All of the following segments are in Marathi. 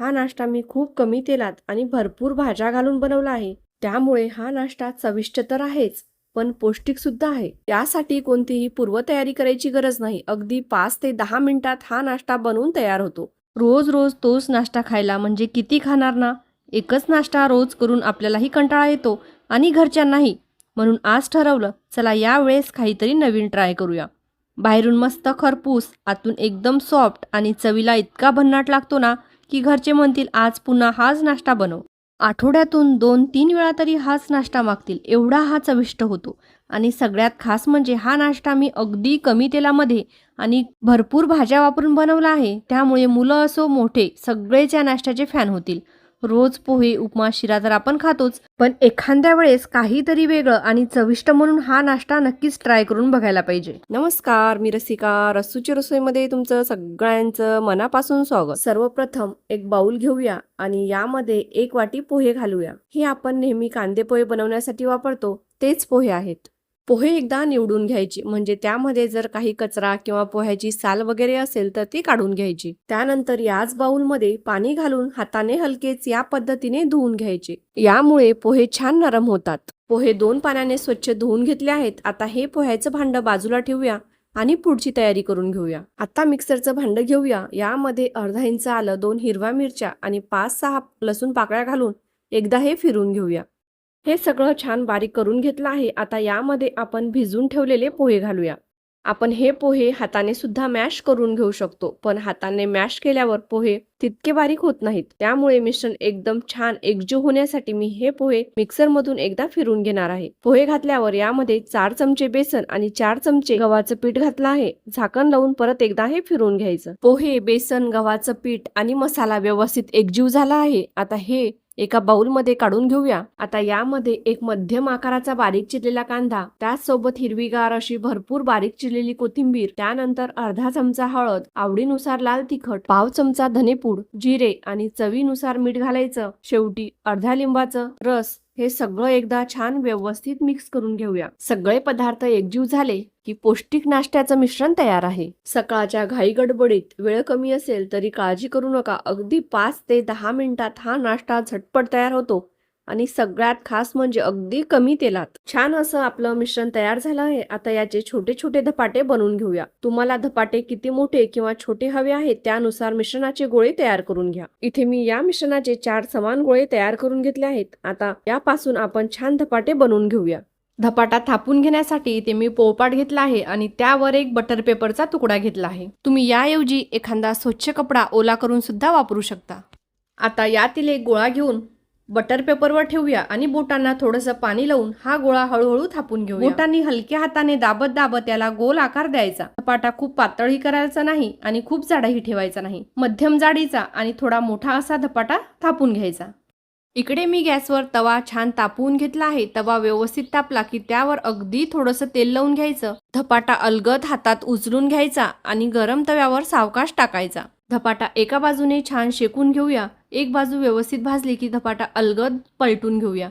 हा नाश्ता मी खूप कमी तेलात आणि भरपूर भाज्या घालून बनवला आहे। त्यामुळे हा नाश्ता चविष्ट तर आहेच, पण पौष्टिक सुद्धा आहे। यासाठी कोणतीही पूर्वतयारी करायची गरज नाही। अगदी 5 ते 10 मिनिटात हा नाश्ता बनवून तयार होतो। रोज रोज तोच नाश्ता खायला म्हणजे किती खाणार ना? एकच नाश्ता रोज करून आपल्यालाही कंटाळा येतो आणि घरच्यांनाही। म्हणून आज ठरवलं, चला यावेळेस काहीतरी नवीन ट्राय करूया। बाहेरून मस्त खरपूस, आतून एकदम सॉफ्ट आणि चवीला इतका भन्नाट लागतो ना, की घरचे म्हणतील आज पुन्हा हाच नाश्ता बनव। आठवड्यातून 2-3 वेळा तरी हाच नाश्ता मागतील, एवढा हा चविष्ट होतो। आणि सगळ्यात खास म्हणजे हा नाश्ता मी अगदी कमी तेलामध्ये आणि भरपूर भाज्या वापरून बनवला आहे। त्यामुळे मुलं असो मोठे सगळेच या नाश्त्याचे फॅन होतील। रोज पोहे, उपमा, शिरा तर आपण खातोच, पण एखाद्या वेळेस काहीतरी वेगळं आणि चविष्ट म्हणून हा नाश्ता नक्कीच ट्राय करून बघायला पाहिजे। नमस्कार, मी रसिका, रसूची रसोईमध्ये तुमचं सगळ्यांचं मनापासून स्वागत। सर्वप्रथम एक बाउल घेऊया आणि यामध्ये 1 वाटी पोहे घालूया। हे आपण नेहमी कांदे पोहे बनवण्यासाठी वापरतो तेच पोहे आहेत। पोहे एकदा निवडून घ्यायची, म्हणजे त्यामध्ये जर काही कचरा किंवा पोह्याची साल वगैरे असेल तर ती काढून घ्यायची। त्यानंतर याच बाउलमध्ये पाणी घालून हाताने हलकेच या पद्धतीने धुवून घ्यायचे। यामुळे पोहे छान नरम होतात। पोहे 2 पाण्याने स्वच्छ धुवून घेतले आहेत। आता हे पोह्याचं भांड बाजूला ठेवूया आणि पुढची तयारी करून घेऊया। आता मिक्सरचं भांड घेऊया। यामध्ये अर्धा इंच आलं, 2 हिरव्या मिरच्या आणि 5-6 लसूण पाकळ्या घालून एकदा हे फिरून घेऊया। हे सगळं छान बारीक करून घेतलं आहे। आता यामध्ये आपण भिजून ठेवलेले पोहे घालूया। आपण हे पोहे हाताने सुद्धा मॅश करून घेऊ शकतो, पण हाताने मॅश केल्यावर पोहे तितके बारीक होत नाहीत। त्यामुळे मिश्रण एकदम छान एकजीव होण्यासाठी मी हे पोहे मिक्सर मधून एकदा फिरून घेणार आहे। पोहे घातल्यावर यामध्ये 4 चमचे बेसन आणि 4 चमचे गव्हाचं पीठ घातलं आहे। झाकण लावून परत एकदा हे फिरून घ्यायचं। पोहे, बेसन, गव्हाचं पीठ आणि मसाला व्यवस्थित एकजीव झाला आहे। आता हे एका बाउल मध्ये काढून घेऊया। आता यामध्ये एक मध्यम आकाराचा बारीक चिरलेला कांदा, त्याचसोबत हिरवीगार अशी भरपूर बारीक चिरलेली कोथिंबीर, त्यानंतर अर्धा चमचा हळद, आवडीनुसार लाल तिखट, पाव चमचा धनेपूड, जिरे आणि चवीनुसार मीठ घालायचं। शेवटी अर्ध्या लिंबाचं रस। हे सगळं एकदा छान व्यवस्थित मिक्स करून घेऊया। सगळे पदार्थ एकजीव झाले की पौष्टिक नाश्त्याचं मिश्रण तयार आहे। सकाळच्या घाई गडबडीत वेळ कमी असेल तरी काळजी करू नका, अगदी 5 ते 10 मिनिटात हा नाश्ता झटपट तयार होतो आणि सगळ्यात खास म्हणजे अगदी कमी तेलात। छान असं आपलं मिश्रण तयार झालं आहे। आता याचे छोटे छोटे धपाटे बनवून घेऊया। तुम्हाला धपाटे किती मोठे किंवा छोटे हवे आहेत त्यानुसार मिश्रणाचे गोळे तयार करून घ्या। इथे मी या मिश्रणाचे 4 समान गोळे तयार करून घेतले आहेत। आता यापासून आपण छान धपाटे बनवून घेऊया। धपाटा थापून घेण्यासाठी इथे मी पोळपाट घेतला आहे आणि त्यावर एक बटर पेपरचा तुकडा घेतला आहे। तुम्ही याऐवजी एखादा स्वच्छ कपडा ओला करून सुद्धा वापरू शकता। आता यातील एक गोळा घेऊन बटर पेपरवर ठेवूया आणि बोटांना थोडंसं पाणी लावून हा गोळा हळूहळू थापून घेऊया। बोटांनी हलक्या हाताने दाबत दाबत त्याला गोल आकार द्यायचा। धपाटा खूप पातळही करायचा नाही आणि खूप जाडाही ठेवायचा नाही, मध्यम जाडीचा आणि थोडा मोठा असा धपाटा थापून घ्यायचा। इकडे मी गॅसवर तवा छान तापवून घेतला आहे। तवा व्यवस्थित तापला की त्यावर अगदी थोडंसं तेल लावून घ्यायचं। धपाटा अलगद हातात उचलून घ्यायचा आणि गरम तव्यावर सावकाश टाकायचा। धपाटा एका बाजूने छान शेकून घेऊया। एक बाजू व्यवस्थित भाजली की धपाटा अलगद पलटून घेऊया।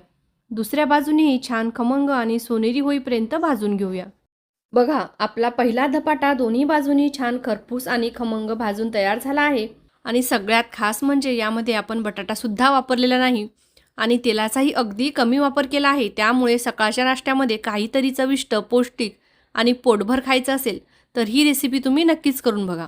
दुसऱ्या बाजूनेही छान खमंग आणि सोनेरी होईपर्यंत भाजून घेऊया। बघा, आपला पहिला धपाटा दोन्ही बाजूनी छान खरपूस आणि खमंग भाजून तयार झाला आहे। आणि सगळ्यात खास म्हणजे यामध्ये आपण बटाटा सुद्धा वापरलेला नाही आणि तेलाचाही अगदी कमी वापर केला आहे। त्यामुळे सकाळच्या नाश्त्यामध्ये काहीतरी चविष्ट, पौष्टिक आणि पोटभर खायचं असेल तर ही रेसिपी तुम्ही नक्कीच करून बघा।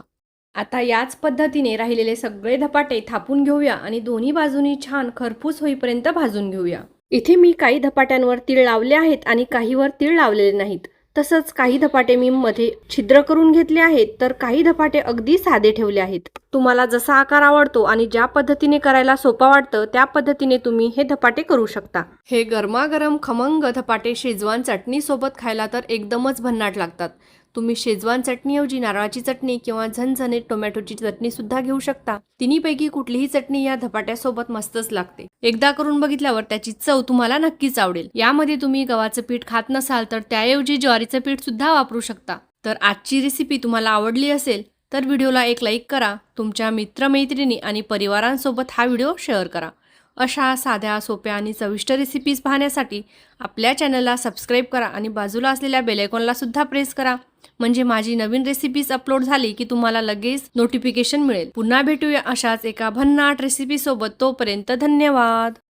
आता याच पद्धतीने राहिलेले सगळे धपाटे थापून घेऊया आणि दोन्ही बाजूनी छान खरपूस होईपर्यंत भाजून घेऊया। इथे मी काही धपाट्यांवर तीळ लावले आहेत आणि काहीवर तीळ लावलेले नाहीत। तसंच काही धपाटे मी मध्ये छिद्र करून घेतले आहेत, तर काही धपाटे अगदी साधे ठेवले आहेत। तुम्हाला जसा आकार आवडतो आणि ज्या पद्धतीने करायला सोपा वाटतं त्या पद्धतीने तुम्ही हे धपाटे करू शकता। हे गरमागरम खमंग धपाटे शेजवान चटणी सोबत खायला तर एकदमच भन्नाट लागतात। तुम्ही शेजवान चटणीऐवजी नारळाची चटणी किंवा झणझणीत टोमॅटोची चटणी सुद्धा घेऊ शकता। तिन्हीपैकी कुठलीही चटणी या धपाट्यासोबत मस्तच लागते। एकदा करून बघितल्यावर त्याची चव तुम्हाला नक्कीच आवडेल। यामध्ये तुम्ही गव्हाचं पीठ खात नसाल तर त्याऐवजी ज्वारीचं पीठ सुद्धा वापरू शकता। तर आजची रेसिपी तुम्हाला आवडली असेल तर व्हिडिओला एक लाईक करा। तुमच्या मित्रमैत्रिणी आणि परिवारांसोबत हा व्हिडिओ शेअर करा। अशा साध्या, सोप्या आणि चविष्ट रेसिपीज पाहण्यासाठी आपल्या चॅनलला सबस्क्राईब करा आणि बाजूला असलेल्या बेल आयकॉनला सुद्धा प्रेस करा. म्हणजे माझी नवीन रेसिपीज अपलोड झाली की तुम्हाला लगेच नोटिफिकेशन मिळेल. पुन्हा भेटूया अशाच एका भन्नाट रेसिपी सोबत. तोपर्यंत धन्यवाद.